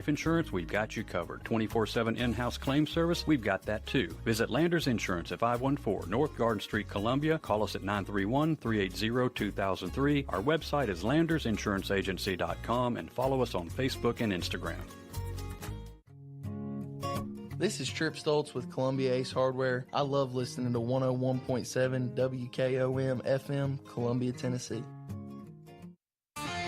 Life insurance, we've got you covered. 24/7 in-house claim service, we've got that too. Visit Landers Insurance at 514 North Garden Street, Columbia. Call us at 931-380-2003. Our website is landersinsuranceagency.com and follow us on Facebook and Instagram. This is Trip Stoltz with Columbia Ace Hardware. I love listening to 101.7 WKOM FM, Columbia, Tennessee.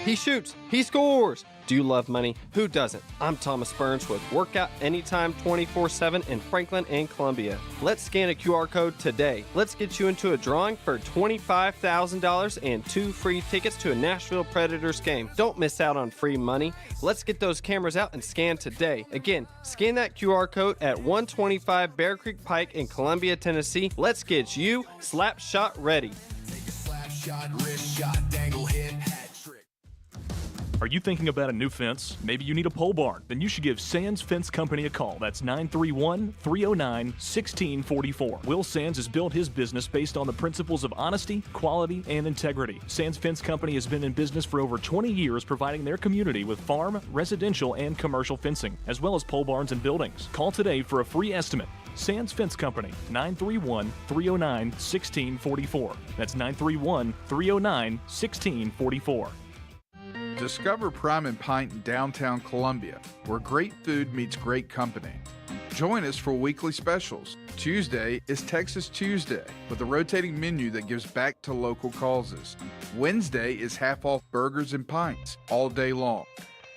He shoots. He scores. Do you love money? Who doesn't? I'm Thomas Burns with Workout Anytime 24/7 in Franklin and Columbia. Let's scan a QR code today. Let's get you into a drawing for $25,000 and 2 free tickets to a Nashville Predators game. Don't miss out on free money. Let's get those cameras out and scan today. Again, scan that QR code at 125 Bear Creek Pike in Columbia, Tennessee. Let's get you slap shot ready. Take a slap shot, wrist shot, dangle hit, hat trick. Are you thinking about a new fence? Maybe you need a pole barn? Then you should give Sands Fence Company a call. That's 931-309-1644. Will Sands has built his business based on the principles of honesty, quality, and integrity. Sands Fence Company has been in business for over 20 years, providing their community with farm, residential, and commercial fencing, as well as pole barns and buildings. Call today for a free estimate. Sands Fence Company, 931-309-1644. That's 931-309-1644. Discover Prime and Pint in downtown Columbia, where great food meets great company. Join us for weekly specials. Tuesday is Texas Tuesday, with a rotating menu that gives back to local causes. Wednesday is half-off burgers and pints all day long.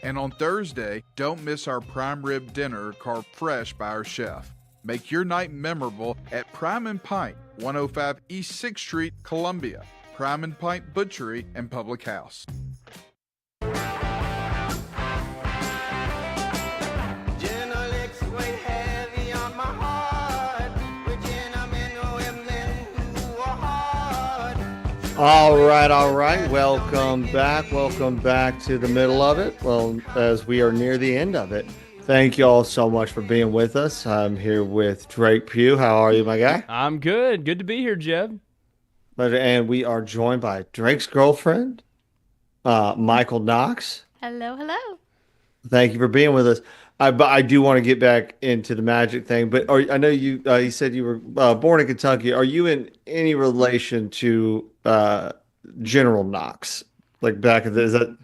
And on Thursday, don't miss our prime rib dinner carved fresh by our chef. Make your night memorable at Prime and Pint, 105 East 6th Street, Columbia. Prime and Pint Butchery and Public House. All right. Welcome back to the middle of it. Well, as we are near the end of it. Thank you all so much for being with us. I'm here with Drake Pugh. How are you, my guy? I'm good. Good to be here, Jeb. And we are joined by Drake's girlfriend, Michael Knox. Hello. Thank you for being with us. I do want to get back into the Magic thing, but I know you said you were born in Kentucky. Are you in any relation to General Knox? Like back in the, is that?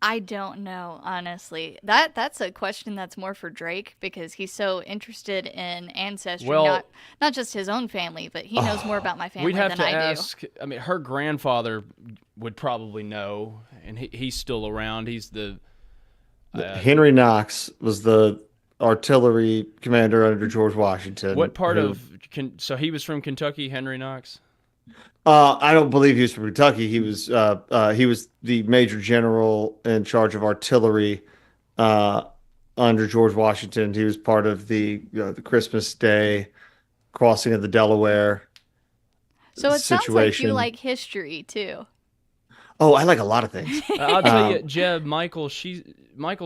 I don't know, honestly. That's a question that's more for Drake because he's so interested in ancestry, not just his own family, but he knows more about my family than I do. We'd have to ask. I mean, her grandfather would probably know, and he's still around. He's the Henry Knox was the artillery commander under George Washington. What part so he was from Kentucky, Henry Knox? I don't believe he was from Kentucky. He was the major general in charge of artillery under George Washington. He was part of the Christmas Day crossing of the Delaware. So it sounds like you like history too. Oh, I like a lot of things. I'll tell you, Jeb, Michael's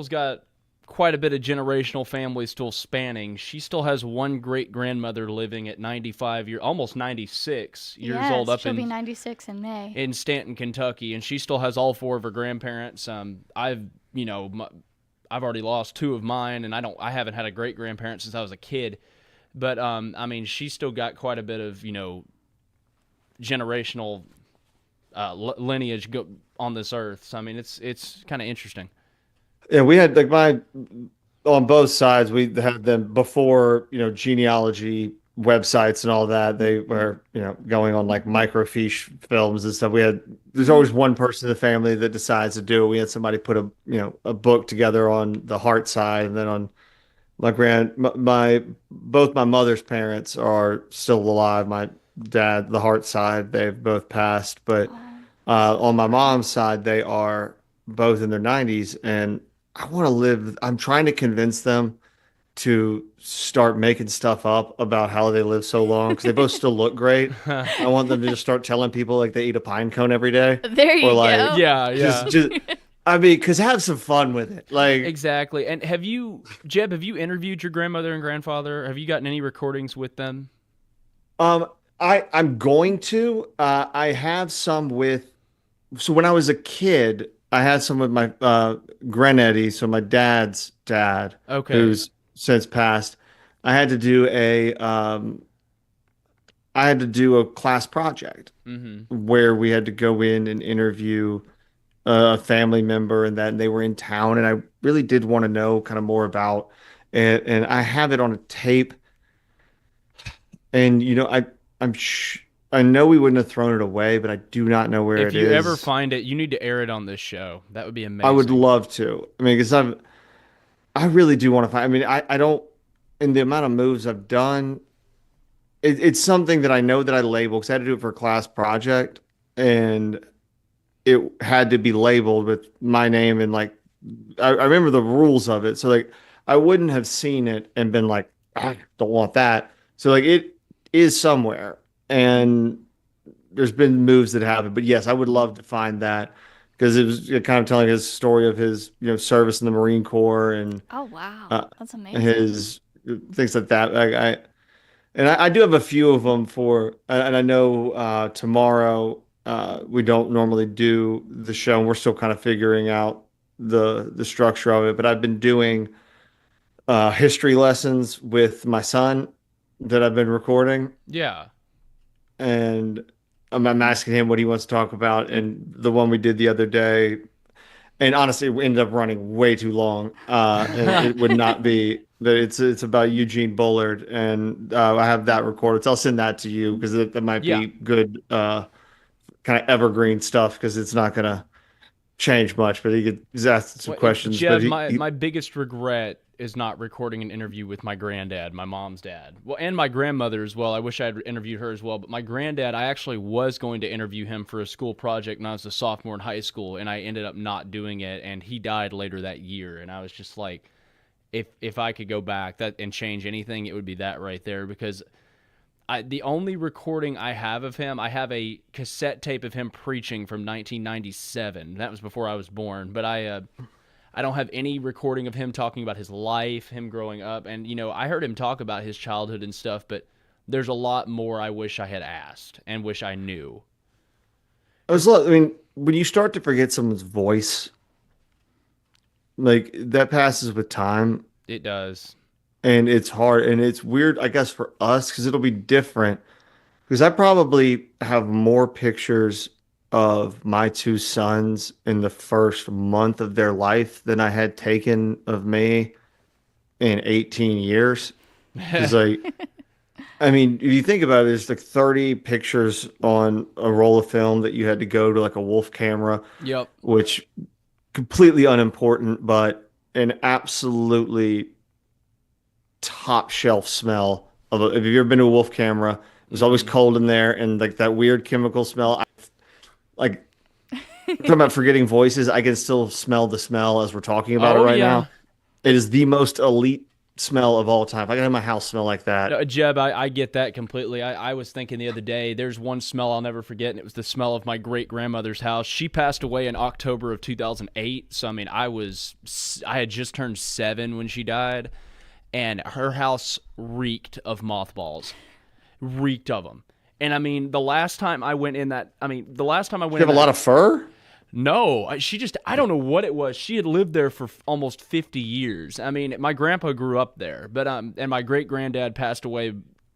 got quite a bit of generational family still spanning. She still has one great-grandmother living at 95 almost 96 years old. She'll be 96 in May. In Stanton, Kentucky, and she still has all 4 of her grandparents. I've already lost 2 of mine, and I haven't had a great-grandparent since I was a kid. But I mean, she's still got quite a bit of generational lineage on this earth. So I mean, it's kind of interesting. Yeah, we had on both sides. We had them before genealogy websites and all that. They were going on like microfiche films and stuff. There's always one person in the family that decides to do it. We had somebody put a book together on the Hart side, and then on both my mother's parents are still alive. My dad, the Hart side, they've both passed, but on my mom's side, they are both in their 90s, and I'm trying to convince them to start making stuff up about how they live so long because they both still look great. I want them to just start telling people like they eat a pine cone every day. There you go. Yeah. Just, I mean, because have some fun with it. Like exactly. And Jeb, have you interviewed your grandmother and grandfather? Have you gotten any recordings with them? I'm going to. I have some with. So when I was a kid, I had some with my Grenetti, so my dad's dad, Okay. who's since passed. I had to do a I had to do a class project Mm-hmm. where we had to go in and interview a family member and that, and they were in town, and I really did want to know kind of more about it, and I have it on a tape, and I'm I know we wouldn't have thrown it away, but I do not know where If it you ever is. find it, you need to air it on this show. That would be I would amazing. love to. I mean, because I really do want to find. I mean, I don't, in the amount of moves I've done, it's something that I know that I label because I had to do it for a class project, and it had to be labeled with my name and like I remember the rules of it. So like I wouldn't have seen it and been like, I don't want that. So like it is somewhere, and there's been moves that happen. But yes, I would love to find that because it was kind of telling his story of his service in the Marine Corps and Oh wow, uh, that's amazing. his things like that. I do have a few of them and I know tomorrow we don't normally do the show, and we're still kind of figuring out the structure of it. But I've been doing history lessons with my son that I've been recording, Yeah. and I'm asking him what he wants to talk about. And the one we did the other day, and honestly, it ended up running way too long. And it would not be that it's about Eugene Bullard, and I have that recorded. So I'll send that to you because that might Yeah. be good, kind of evergreen stuff because it's not gonna change much. But he's asked some Well, questions, but Jeb, my biggest regret is not recording an interview with my granddad, my mom's dad. Well, and my grandmother as well. I wish I had interviewed her as well. But my granddad, I actually was going to interview him for a school project when I was a sophomore in high school, and I ended up not doing it. And he died later that year. And I was just like, if I could go back and change anything, it would be that right there because the only recording I have of him, I have a cassette tape of him preaching from 1997. That was before I was born, but I don't have any recording of him talking about his life, him growing up, and I heard him talk about his childhood and stuff, but there's a lot more I wish I had asked and wish I knew. I mean, when you start to forget someone's voice, like that passes with time, It does. and it's hard and it's weird, I guess, for us because it'll be different. Because I probably have more pictures of my two sons in the first month of their life than I had taken of me in 18 years. Because I mean, if you think about it, there's like 30 pictures on a roll of film that you had to go to like a wolf camera, Yep. which completely unimportant, but an absolutely top shelf smell of if you've ever been to a wolf camera, it was always cold in there and like that weird chemical smell. Like talking about forgetting voices, I can still smell the smell as we're talking about it Oh right yeah. now. It is the most elite smell of all time. If I can have my house smell like that. No, Jeb, I get that completely. I was thinking the other day, there's one smell I'll never forget, and it was the smell of my great grandmother's house. She passed away in October of 2008. So I mean, I had just turned 7 when she died, and her house reeked of mothballs, reeked of them. And I mean, the last time I went in that, the last time I went, You have a lot of fur? no, I don't know what it was. She had lived there for almost 50 years. I mean, my grandpa grew up there, but and my great granddad passed away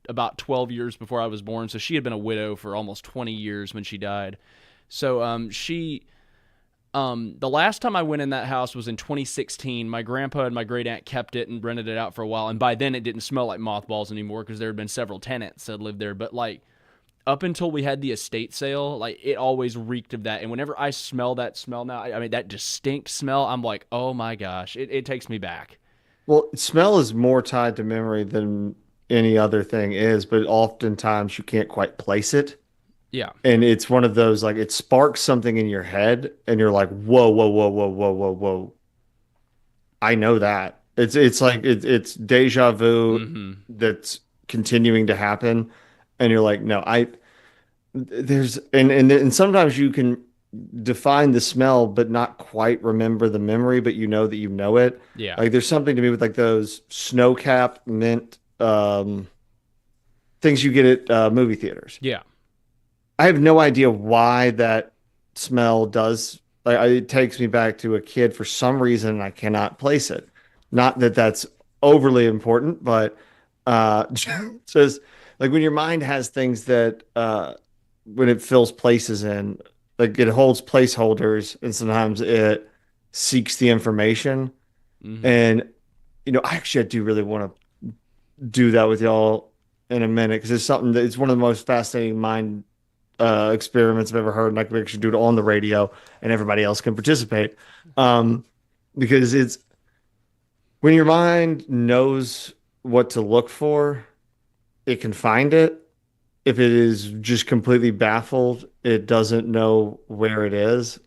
about 12 years before I was born. So she had been a widow for almost 20 years when she died. So the last time I went in that house was in 2016. My grandpa and my great aunt kept it and rented it out for a while, and by then it didn't smell like mothballs anymore because there had been several tenants that lived there. But like, up until we had the estate sale, like it always reeked of that. And whenever I smell that smell now, I mean that distinct smell, I'm like, oh my gosh, it takes me back. Well, smell is more tied to memory than any other thing is, but oftentimes you can't quite place it. Yeah. And it's one of those like it sparks something in your head and you're like, whoa, whoa, whoa, whoa, whoa, whoa, whoa. I know that. It's like it's deja vu Mm-hmm. that's continuing to happen. And you're like, no, there's and sometimes you can define the smell but not quite remember the memory, but you know that you know it. Yeah. Like there's something to me with like those snow cap mint things you get at movie theaters. Yeah. I have no idea why that smell does it takes me back to a kid for some reason, and I cannot place it. Not that that's overly important, but just like when your mind has things that when it fills places in, like it holds placeholders, and sometimes it seeks the information. And I do really want to do that with y'all in a minute because it's something that it's one of the most fascinating mind experiments I've ever heard, and I can actually do it on the radio, and everybody else can participate. Because it's when your mind knows what to look for, it can find it. If it is just completely baffled, it doesn't know where it is.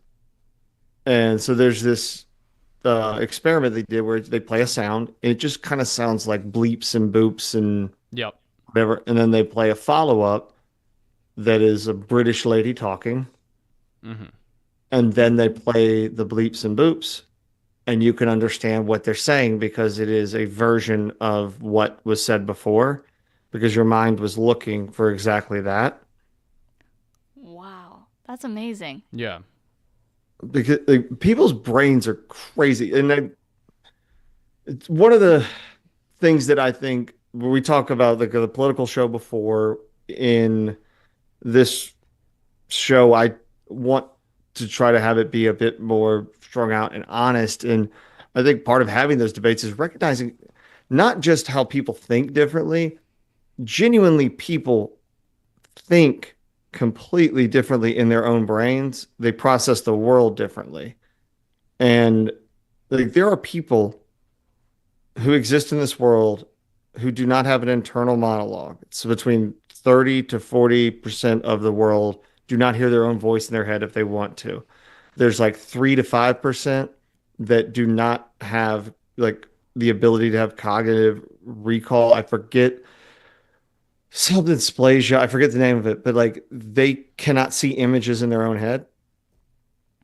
And so there's this experiment they did where they play a sound. And it just kind of sounds like bleeps and boops and Yep. whatever. And then they play a follow up that is a British lady talking. And then they play the bleeps and boops, and you can understand what they're saying because it is a version of what was said before, because your mind was looking for exactly that. Wow, that's amazing. Yeah. Because like, people's brains are crazy, and it's one of the things that I think when we talk about the political show before in this show, I want to try to have it be a bit more strung out and honest. And I think part of having those debates is recognizing not just how people think differently, genuinely people think completely differently in their own brains. They process the world differently. And like there are people who exist in this world who do not have an internal monologue. It's between 30 to 40% of the world do not hear their own voice in their head if they want to. There's like 3 to 5% that do not have like the ability to have cognitive recall. I forget something dysplasia. I forget the name of it, but like they cannot see images in their own head.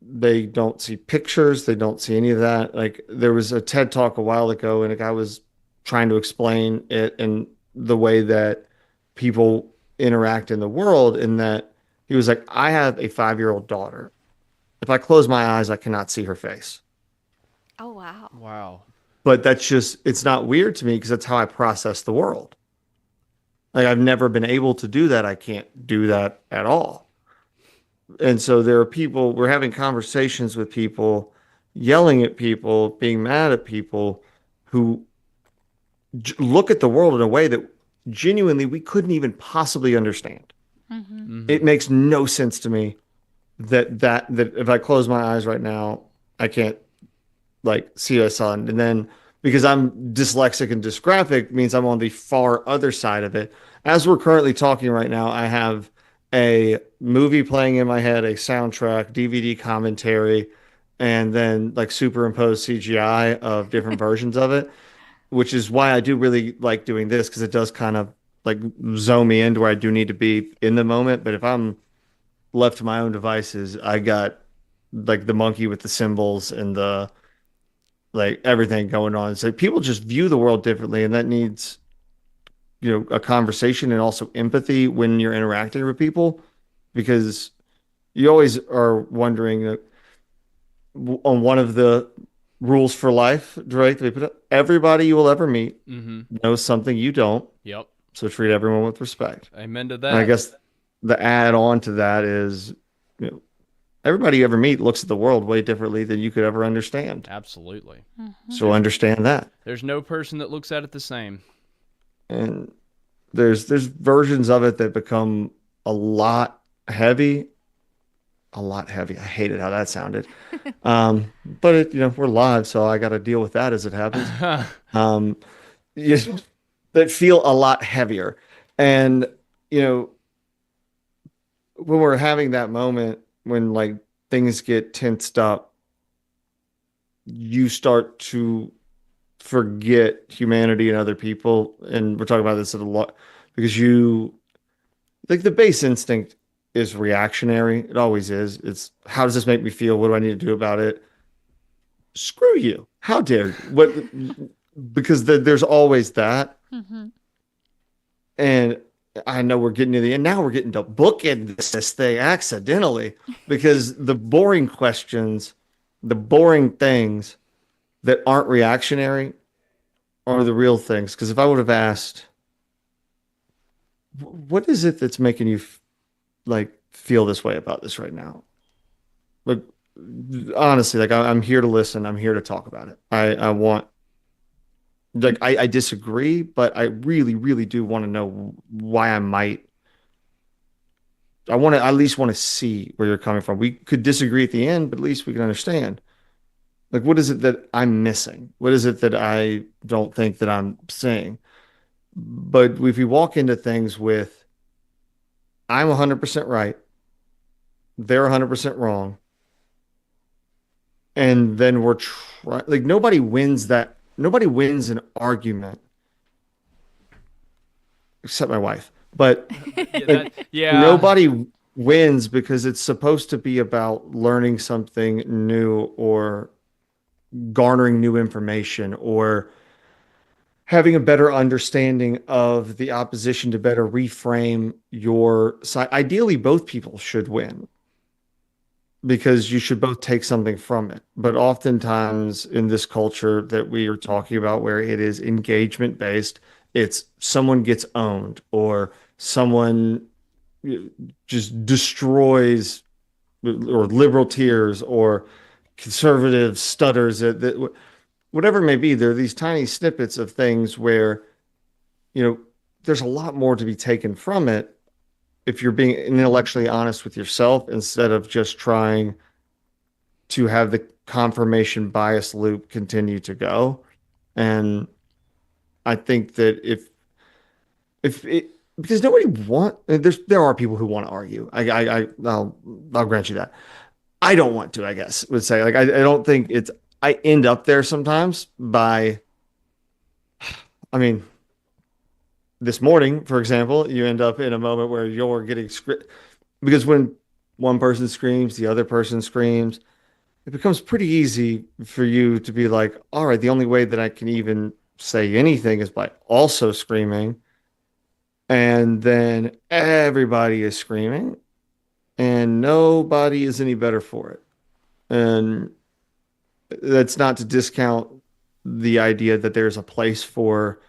They don't see pictures. They don't see any of that. Like there was a TED talk a while ago, and a guy was trying to explain it in the way that people interact in the world. In that he was like, I have a 5-year-old daughter. If I close my eyes, I cannot see her face. Oh, wow. Wow. But that's just, it's not weird to me because that's how I process the world. Like I've never been able to do that. I can't do that at all. And so there are people, we're having conversations with people, yelling at people, being mad at people who look at the world in a way that genuinely we couldn't even possibly understand. It makes no sense to me that if I close my eyes right now, I can't like see a sun. And then because I'm dyslexic and dysgraphic means I'm on the far other side of it. As we're currently talking right now, I have a movie playing in my head, a soundtrack, DVD commentary, and then like superimposed CGI of different versions of it, which is why I do really like doing this because it does kind of like zone me into where I do need to be in the moment. But if I'm left to my own devices, I got like the monkey with the symbols and the like everything going on. So people just view the world differently, and that needs a conversation and also empathy when you're interacting with people, because you always are wondering on one of the rules for life, right? They put everybody you will ever meet knows something you don't. Yep. So treat everyone with respect. Amen to that. And I guess the add on to that is, everybody you ever meet looks at the world way differently than you could ever understand. Absolutely. So understand that. There's no person that looks at it the same. And there's versions of it that become a lot heavy. A lot heavy. I hated how that sounded. But we're live, so I got to deal with that as it happens. That feel a lot heavier. And, when we're having that moment when like things get tensed up, you start to forget humanity and other people. And we're talking about this a lot because like the base instinct is reactionary. It always is. It's how does this make me feel? What do I need to do about it? Screw you. How dare you? What? Because there's always that. And I know we're getting to the end. Now we're getting to bookend this thing accidentally because the boring questions, the boring things that aren't reactionary are the real things. Because if I would have asked, what is it that's making you like feel this way about this right now? Like, honestly, like I'm here to listen. I'm here to talk about it. I want, like, I disagree, but I really, really do want to know why I want to at least want to see where you're coming from. We could disagree at the end, but at least we can understand. Like, what is it that I'm missing? What is it that I don't think that I'm saying? But if we walk into things with, I'm 100% right, they're 100% wrong, and then we're trying, like, nobody wins an argument except my wife. But Yeah. nobody wins because it's supposed to be about learning something new or garnering new information or having a better understanding of the opposition to better reframe your side. Ideally, both people should win because you should both take something from it. But oftentimes in this culture that we are talking about, where it is engagement based, it's someone gets owned or someone just destroys, or liberal tears or conservative stutters, whatever it may be. There are these tiny snippets of things where, there's a lot more to be taken from it if you're being intellectually honest with yourself instead of just trying to have the confirmation bias loop continue to go. And I think that if it because nobody there are people who want to argue. I'll grant you that. I don't want to, I guess, would say. Like, I don't think I end up there sometimes I mean, this morning, for example, you end up in a moment where you're getting because when one person screams, the other person screams, it becomes pretty easy for you to be like, all right, the only way that I can even say anything is by also screaming. And then everybody is screaming and nobody is any better for it. And that's not to discount the idea that there's a place for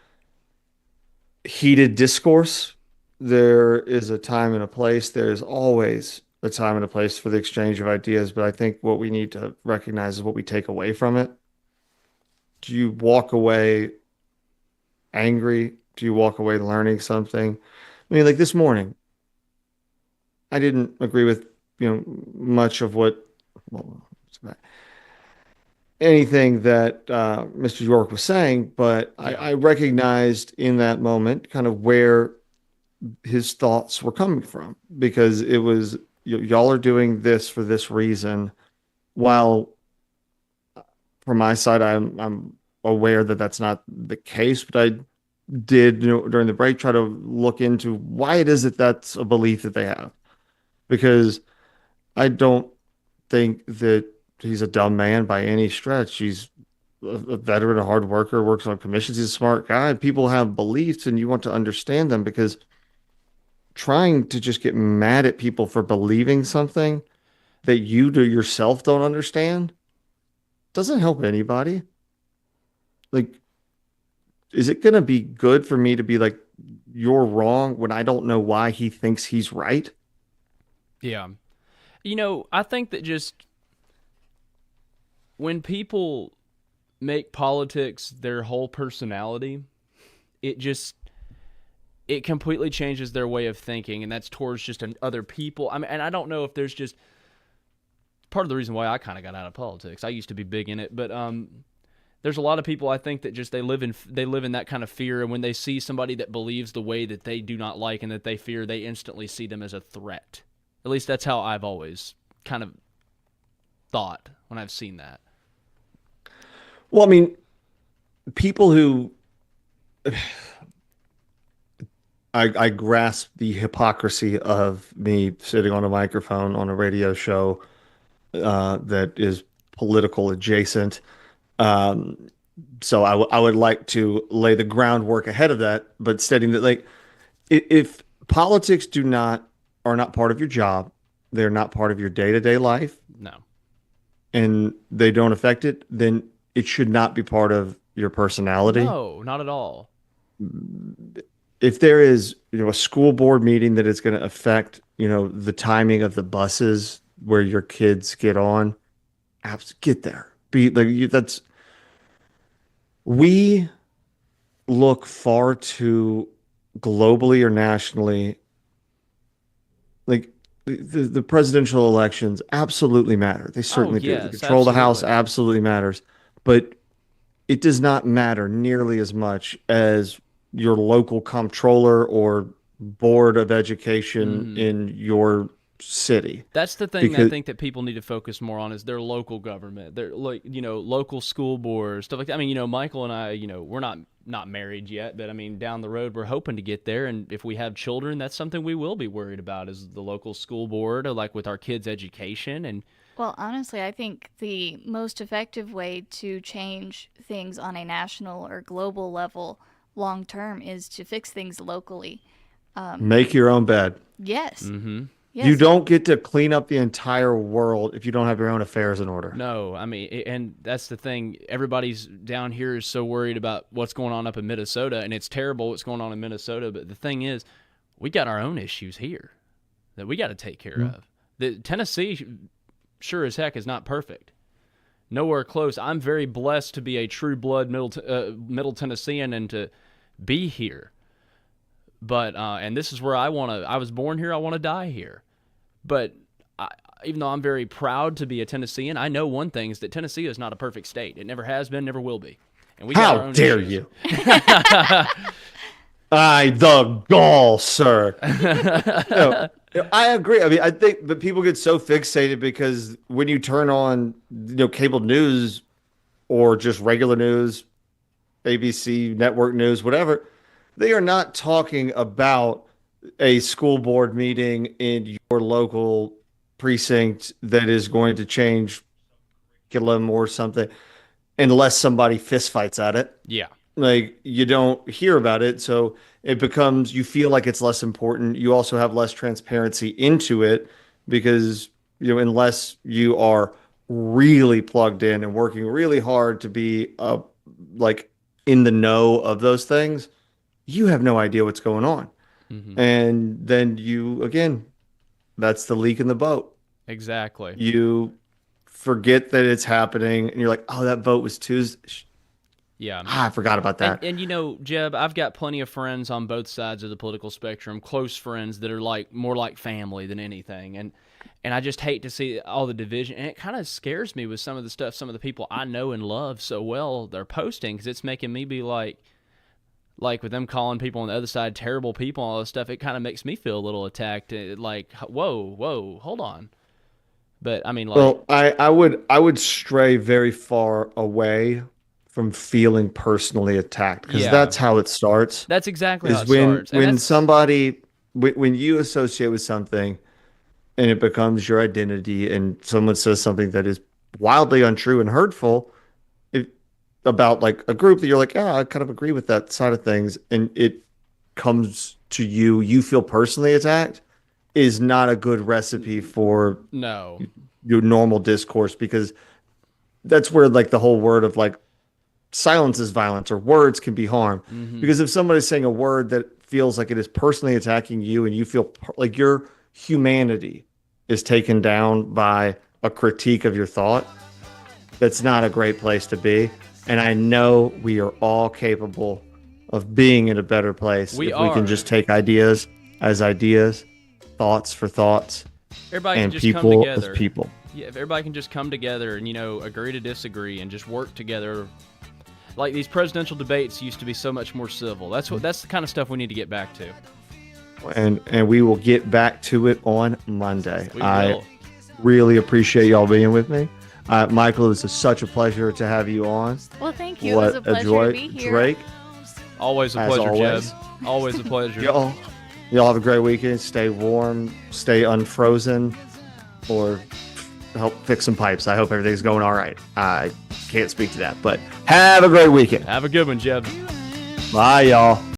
heated discourse. There is a time and a place. There's always a time and a place for the exchange of ideas. But I think what we need to recognize is what we take away from it. Do you walk away angry? Do you walk away learning something? I mean, like this morning, I didn't agree with, much of well, anything that Mr. York was saying, but I recognized in that moment kind of where his thoughts were coming from, because it was, y'all are doing this for this reason, while from my side, I'm aware that that's not the case, but I did, during the break, try to look into why it is that that's a belief that they have, because I don't think that he's a dumb man by any stretch. He's a veteran, a hard worker, works on commissions. He's a smart guy. People have beliefs and you want to understand them, because trying to just get mad at people for believing something that you do yourself don't understand doesn't help anybody. Like, is it going to be good for me to be like, you're wrong, when I don't know why he thinks he's right? Yeah. I think that just when people make politics their whole personality, it completely changes their way of thinking, and that's towards just other people. I mean, and I don't know if there's just part of the reason why I kind of got out of politics. I used to be big in it, but there's a lot of people, I think, that just they live in that kind of fear, and when they see somebody that believes the way that they do not like and that they fear, they instantly see them as a threat. At least that's how I've always kind of thought when I've seen that. Well, I mean, people who I grasp the hypocrisy of me sitting on a microphone on a radio show that is political adjacent. So I would like to lay the groundwork ahead of that, but stating that, like, if politics are not part of your job. They're not part of your day-to-day life. No. And they don't affect it, then it should not be part of your personality. No, not at all. If there is, a school board meeting that is going to affect, the timing of the buses where your kids get on, get there. We look far too globally or nationally. Like the presidential elections absolutely matter. They certainly do. yes, The control of the House absolutely. absolutely matters. But it does not matter nearly as much as your local comptroller or board of education in your city. That's the thing I think that people need to focus more on is their local government. Their local school boards, stuff like that. I mean, Michael and I, we're not married yet, but I mean, down the road we're hoping to get there, and if we have children, that's something we will be worried about is the local school board, like with our kids' education. And Well, honestly, I think the most effective way to change things on a national or global level long term is to fix things locally. Make your own bed. Yes. Mm-hmm. Yes. You don't get to clean up the entire world if you don't have your own affairs in order. No, I mean, and that's the thing. Everybody's down here is so worried about what's going on up in Minnesota, and it's terrible what's going on in Minnesota. But the thing is, we got our own issues here that we got to take care of. The Tennessee, sure as heck, is not perfect. Nowhere close. I'm very blessed to be a true blood Middle Tennessean and to be here. But and this is where I was born here. I want to die here. But even though I'm very proud to be a Tennessean, I know one thing is that Tennessee is not a perfect state. It never has been, never will be. And we got our How own dare issues. you? The gall, sir. No, I agree. I mean, I think that people get so fixated because when you turn on, cable news or just regular news, ABC, network news, whatever, they are not talking about a school board meeting in your local precinct that is going to change curriculum or something unless somebody fistfights at it. Yeah. Like, you don't hear about it, so it becomes, you feel like it's less important. You also have less transparency into it because, unless you are really plugged in and working really hard to be in the know of those things, you have no idea what's going on. Mm-hmm. And then that's the leak in the boat. Exactly. You forget that it's happening and you're like, oh, that vote was Tuesday. Yeah. I forgot about that. And Jeb, I've got plenty of friends on both sides of the political spectrum, close friends that are more like family than anything. And I just hate to see all the division. And it kind of scares me with some of the stuff some of the people I know and love so well they're posting, because it's making me be like with them calling people on the other side terrible people and all this stuff, it kind of makes me feel a little attacked. Like, whoa, hold on. But I mean, well, I would stray very far away from feeling personally attacked, because that's how it starts. That's exactly how it starts. When you associate with something and it becomes your identity, and someone says something that is wildly untrue and hurtful about like a group that you're like, yeah, I kind of agree with that side of things, and it comes to you feel personally attacked, is not a good recipe for your normal discourse, because that's where like the whole word of like silence is violence, or words can be harm. Mm-hmm. Because if somebody's saying a word that feels like it is personally attacking you, and you feel like your humanity is taken down by a critique of your thought, that's not a great place to be. And I know we are all capable of being in a better place if we can just take ideas as ideas, thoughts for thoughts, everybody and can just come people together. as people. Yeah, if everybody can just come together and, agree to disagree and just work together. Like these presidential debates used to be so much more civil. That's the kind of stuff we need to get back to. And we will get back to it on Monday. I really appreciate y'all being with me. Michael, it was such a pleasure to have you on. Well, thank you. It was a pleasure to be here. Drake. Always a pleasure, Jeb. Always a pleasure. Y'all have a great weekend. Stay warm, stay unfrozen, or help fix some pipes. I hope everything's going all right. I can't speak to that, but have a great weekend. Have a good one, Jeb. Bye, y'all.